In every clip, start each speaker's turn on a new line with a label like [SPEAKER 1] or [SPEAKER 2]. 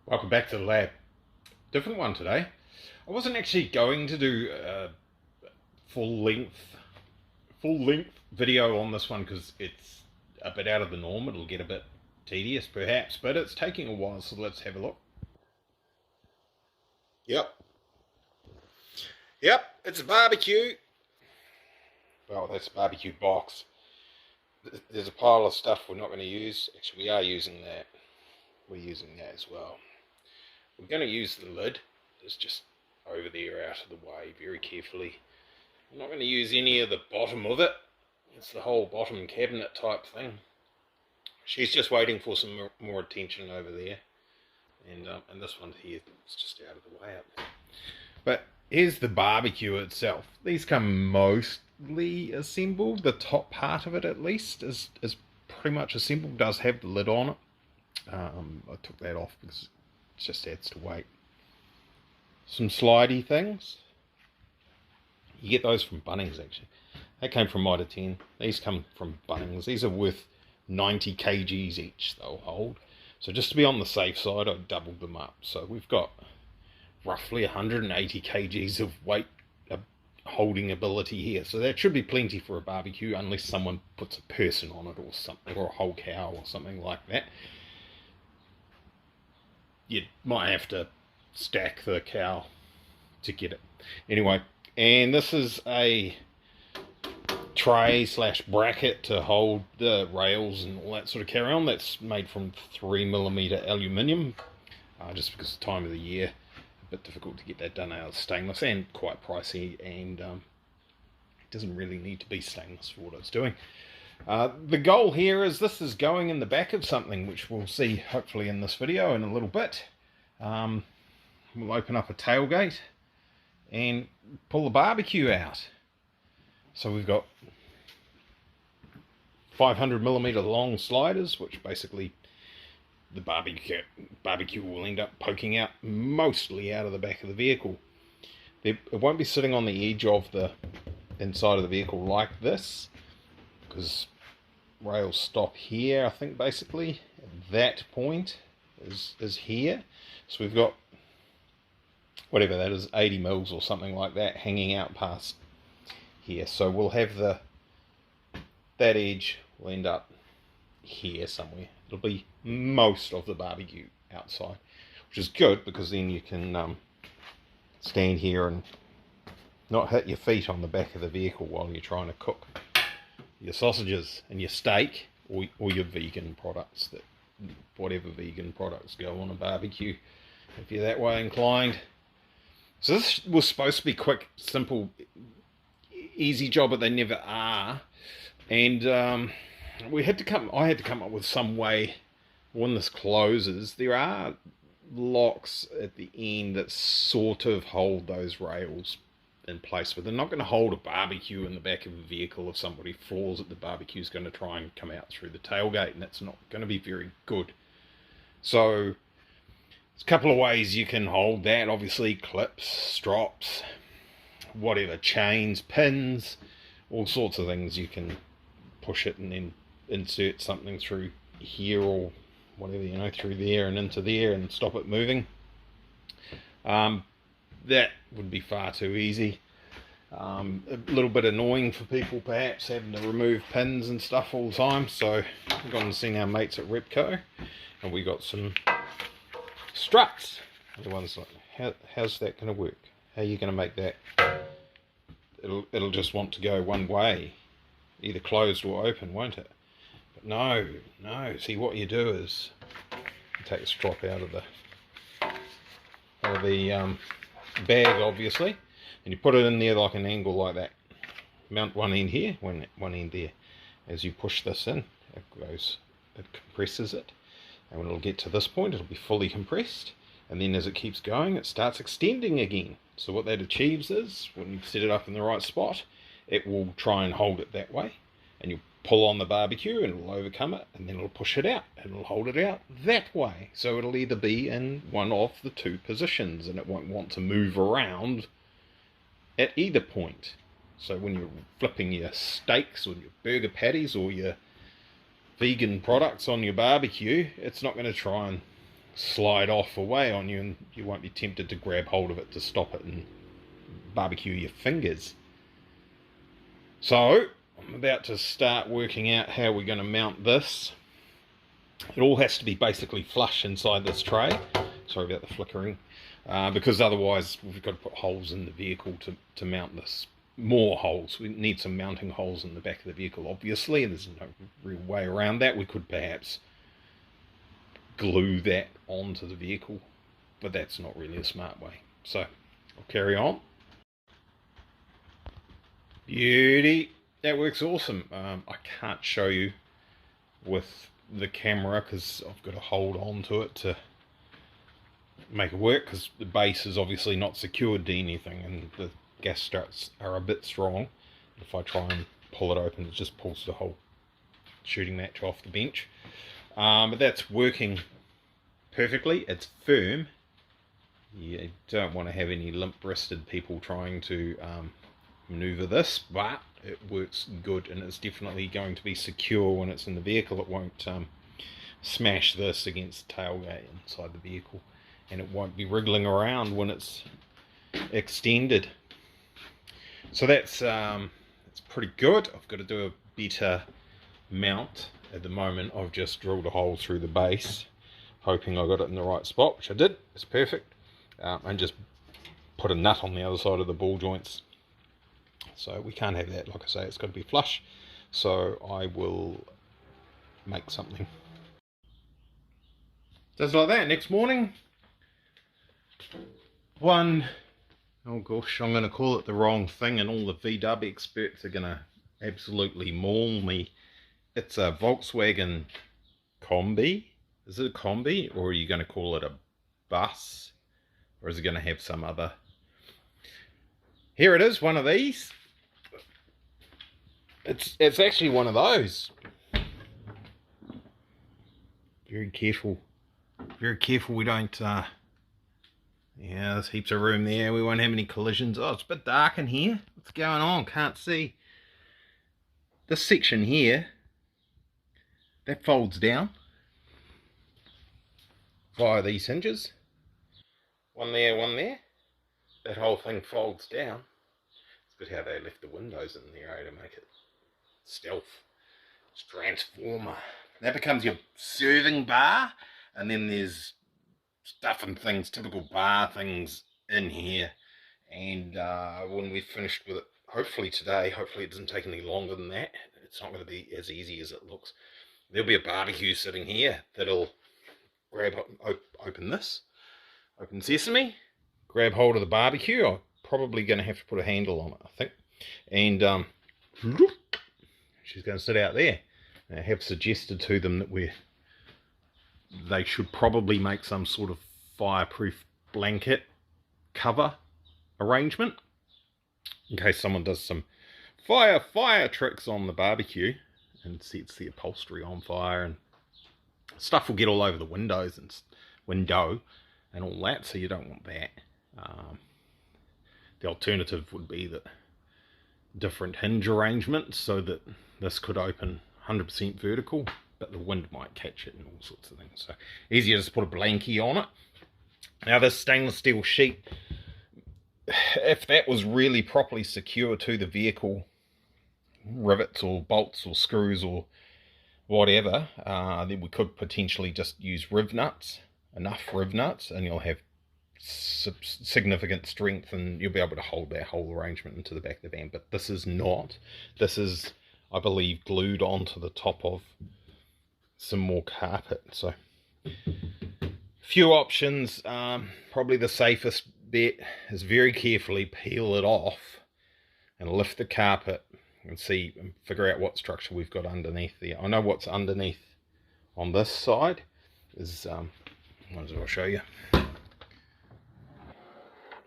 [SPEAKER 1] Welcome back to the lab. Different one today. I wasn't actually going to do a full length video on this one because it's a bit out of the norm. It'll get a bit tedious perhaps, but it's taking a while, so let's have a look. Yep, it's a barbecue. Well, that's a barbecue box. There's a pile of stuff we're not going to use. Actually, we are using that. We're using that as well. We're going to use the lid. It's just over there out of the way very carefully. We're not going to use any of the bottom of it. It's the whole bottom cabinet type thing. She's just waiting for some more attention over there. And this one here is just out of the way up there. But here's the barbecue itself. These come mostly assembled. The top part of it at least is pretty much assembled. Does have the lid on it. I took that off because it just adds to weight. Some slidey things. You get those from Bunnings actually. They came from Mitre 10. These come from Bunnings. These are worth 90 kgs each they'll hold. So just to be on the safe side, I doubled them up. So we've got roughly 180 kgs of weight holding ability here. So that should be plenty for a barbecue unless someone puts a person on it or something, or a whole cow or something like that. You might have to stack the cow to get it. Anyway, and this is a tray / bracket to hold the rails and all that sort of carry on. That's made from 3mm aluminium, just because of the time of the year, a bit difficult to get that done out of stainless and quite pricey, and it doesn't really need to be stainless for what it's doing. The goal here is this is going in the back of something, which we'll see hopefully in this video in a little bit. We'll open up a tailgate and pull the barbecue out. So we've got 500mm long sliders, which basically the barbecue will end up poking out mostly out of the back of the vehicle. It won't be sitting on the edge of the inside of the vehicle like this, because rails stop here, I think, basically. That point is here. So we've got whatever that is, 80 mils or something like that, hanging out past here. So we'll have that edge will end up here somewhere. It'll be most of the barbecue outside, which is good because then you can stand here and not hit your feet on the back of the vehicle while you're trying to cook your sausages and your steak or your vegan products, that whatever vegan products go on a barbecue if you're that way inclined. So this was supposed to be quick, simple, easy job, but they never are. And I had to come up with some way when this closes. There are locks at the end that sort of hold those rails in place, but they're not going to hold a barbecue in the back of a vehicle. If somebody falls at the barbecue, is going to try and come out through the tailgate, and that's not going to be very good. So there's a couple of ways you can hold that. Obviously clips, strops, whatever, chains, pins, all sorts of things. You can push it and then insert something through here or whatever, you know, through there and into there and stop it moving. That would be far too easy. A little bit annoying for people perhaps, having to remove pins and stuff all the time. So we've gone and seen our mates at Repco, and we got some struts. Everyone's like, how's that going to work? How are you going to make that? It'll just want to go one way, either closed or open, won't it? But no. See, what you do is you take the strop out of the bag, obviously, and you put it in there like an angle like that. Mount one end here, one end there. As you push this in, it compresses it, and when it'll get to this point, it'll be fully compressed, and then as it keeps going, it starts extending again. So what that achieves is, when you set it up in the right spot, it will try and hold it that way, and you'll pull on the barbecue and it'll overcome it, and then it'll push it out and it'll hold it out that way. So it'll either be in one of the two positions, and it won't want to move around at either point. So when you're flipping your steaks or your burger patties or your vegan products on your barbecue, it's not going to try and slide off away on you, and you won't be tempted to grab hold of it to stop it and barbecue your fingers. So I'm about to start working out how we're going to mount this. It all has to be basically flush inside this tray. Sorry about the flickering. Because otherwise we've got to put holes in the vehicle to mount this. More holes. We need some mounting holes in the back of the vehicle, obviously. There's no real way around that. We could perhaps glue that onto the vehicle, but that's not really a smart way. So I'll carry on. Beauty. That works awesome. I can't show you with the camera because I've got to hold on to it to make it work, because the base is obviously not secured to anything and the gas struts are a bit strong. If I try and pull it open, it just pulls the whole shooting match off the bench. But that's working perfectly. It's firm. You don't want to have any limp-wristed people trying to maneuver this, but it works good, and it's definitely going to be secure when it's in the vehicle. It won't smash this against the tailgate inside the vehicle, and it won't be wriggling around when it's extended. So that's pretty good. I've got to do a better mount. At the moment I've just drilled a hole through the base, hoping I got it in the right spot, which I did. It's perfect. And just put a nut on the other side of the ball joints. So we can't have that, like I say, it's got to be flush. So I will make something. Just like that. Next morning, oh gosh, I'm going to call it the wrong thing, and all the VW experts are going to absolutely maul me. It's a Volkswagen Kombi. Is it a Combi, or are you going to call it a bus, or is it going to have some other? Here it is, one of these. It's actually one of those. Very careful we don't yeah, there's heaps of room there, we won't have any collisions. Oh, it's a bit dark in here. What's going on? Can't see. This section here, that folds down via these hinges. One there, one there. That whole thing folds down. It's good how they left the windows in there to make it stealth. It's transformer. That becomes your serving bar, and then there's stuff and things, typical bar things in here. And when we've finished with it, hopefully today, hopefully it doesn't take any longer than that. It's not going to be as easy as it looks. There'll be a barbecue sitting here that'll grab, open this, open sesame, grab hold of the barbecue. I'm probably going to have to put a handle on it, I think. And she's going to sit out there. I have suggested to them that they should probably make some sort of fireproof blanket cover arrangement in case someone does some fire tricks on the barbecue and sets the upholstery on fire, and stuff will get all over the windows and window and all that, so you don't want that. The alternative would be that different hinge arrangements so that this could open 100% vertical, but the wind might catch it and all sorts of things. So easier just to put a blankie on it. Now this stainless steel sheet, if that was really properly secure to the vehicle, rivets or bolts or screws or whatever, then we could potentially just use riv nuts, enough riv nuts, and you'll have significant strength and you'll be able to hold that whole arrangement into the back of the van. But this is not. This is, I believe, glued onto the top of some more carpet. So few options. Probably the safest bet is very carefully peel it off and lift the carpet and see and figure out what structure we've got underneath there. I know what's underneath on this side is might as well show you. I'm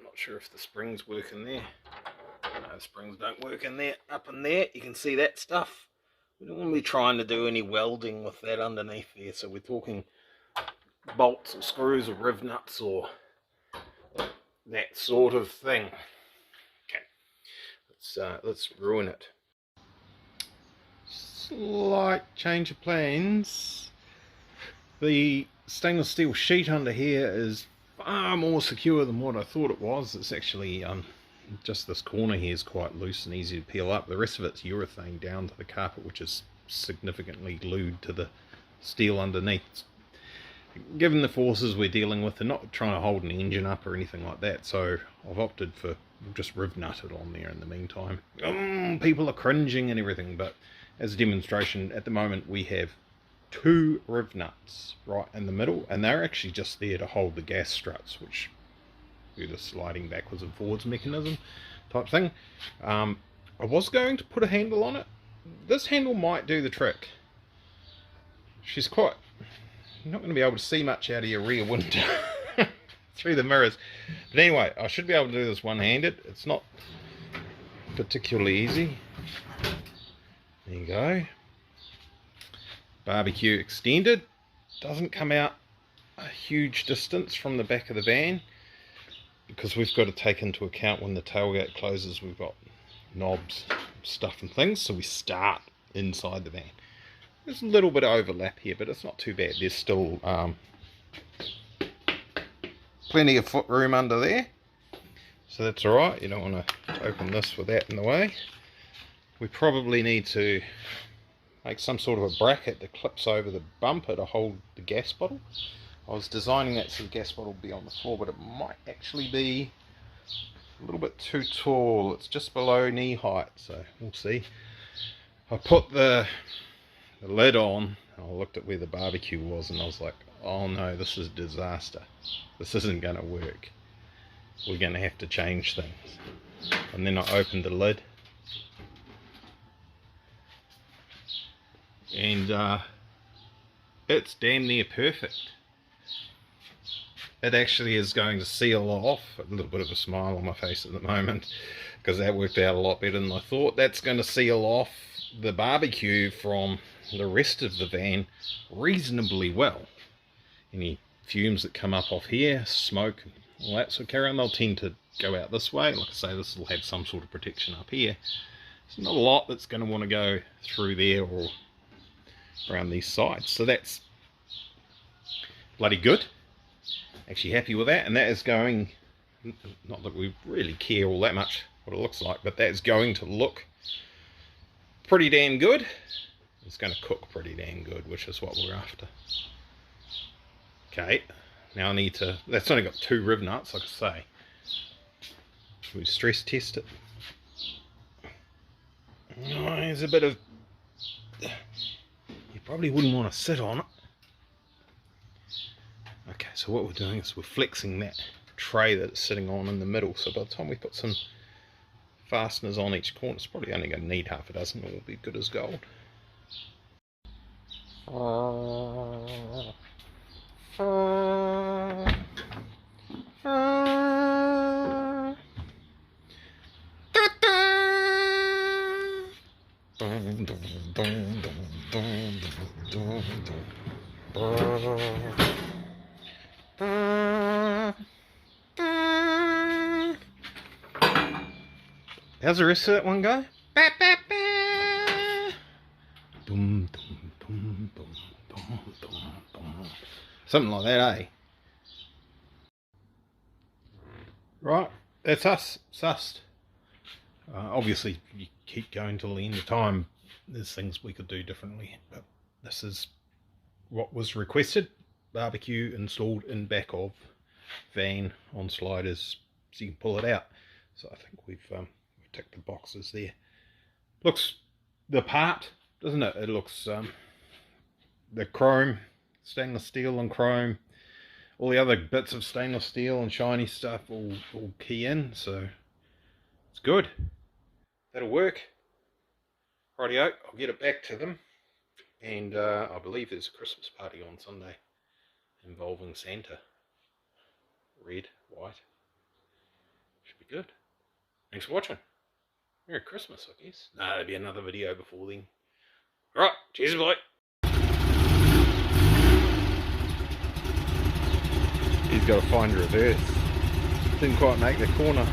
[SPEAKER 1] not sure if the springs work in there. No, the springs don't work in there. Up in there you can see that stuff. We don't want to be trying to do any welding with that underneath there, so we're talking bolts or screws or riv nuts or that sort of thing. Okay, let's ruin it. Slight change of plans. The stainless steel sheet under here is far more secure than what I thought it was. It's actually just this corner here is quite loose and easy to peel up. The rest of it's urethane down to the carpet, which is significantly glued to the steel underneath. Given the forces we're dealing with, they're not trying to hold an engine up or anything like that, so I've opted for just riv nutted on there in the meantime. People are cringing and everything, but as a demonstration, at the moment we have 2 riv nuts right in the middle, and they're actually just there to hold the gas struts, which do the sliding backwards and forwards mechanism type thing. I was going to put a handle on it. This handle might do the trick. She's quite... You're not going to be able to see much out of your rear window through the mirrors. But anyway, I should be able to do this one-handed. It's not particularly easy. There you go. BBQ extended. Doesn't come out a huge distance from the back of the van, because we've got to take into account when the tailgate closes, we've got knobs, stuff and things, so we start inside the van. There's a little bit of overlap here, but it's not too bad. There's still plenty of foot room under there, so that's alright. You don't want to open this with that in the way. We probably need to make some sort of a bracket that clips over the bumper to hold the gas bottle. I was designing that so the gas bottle would be on the floor, but it might actually be a little bit too tall. It's just below knee height, so we'll see. I put the lid on, and I looked at where the BBQ was, and I was like, oh no, this is a disaster. This isn't going to work. We're going to have to change things. And then I opened the lid, and it's damn near perfect. It actually is going to seal off. A little bit of a smile on my face at the moment, because that worked out a lot better than I thought. That's going to seal off the BBQ from the rest of the van reasonably well. Any fumes that come up off here, smoke, all that sort of carry on, they'll tend to go out this way. Like I say, this will have some sort of protection up here. There's not a lot that's going to want to go through there or around these sides, so that's bloody good. Actually happy with that, and that is going, not that we really care all that much what it looks like, but that is going to look pretty damn good. It's going to cook pretty damn good, which is what we're after. Okay, now I need to, that's only got 2 riv nuts, like I say. We stress test it. Oh, there's a bit of, you probably wouldn't want to sit on it. Okay, so what we're doing is we're flexing that tray that it's sitting on in the middle, so by the time we put some fasteners on each corner, it's probably only going to need half a dozen, it will be good as gold. How's the rest of that one go? Something like that, eh? Right, that's us, sussed. Obviously, you keep going till the end of time. There's things we could do differently, but this is what was requested. BBQ installed in back of van on sliders, so you can pull it out. So I think we've ticked the boxes there. Looks the part, doesn't it? It looks the chrome, stainless steel and chrome, all the other bits of stainless steel and shiny stuff all key in, so it's good. That'll work. Rightio, I'll get it back to them, and I believe there's a Christmas party on Sunday involving Santa. Red, white. Should be good. Thanks for watching. Merry Christmas, I guess. Nah, there'll be another video before then. Alright, cheers, bye. He's got to find reverse. Didn't quite make the corner.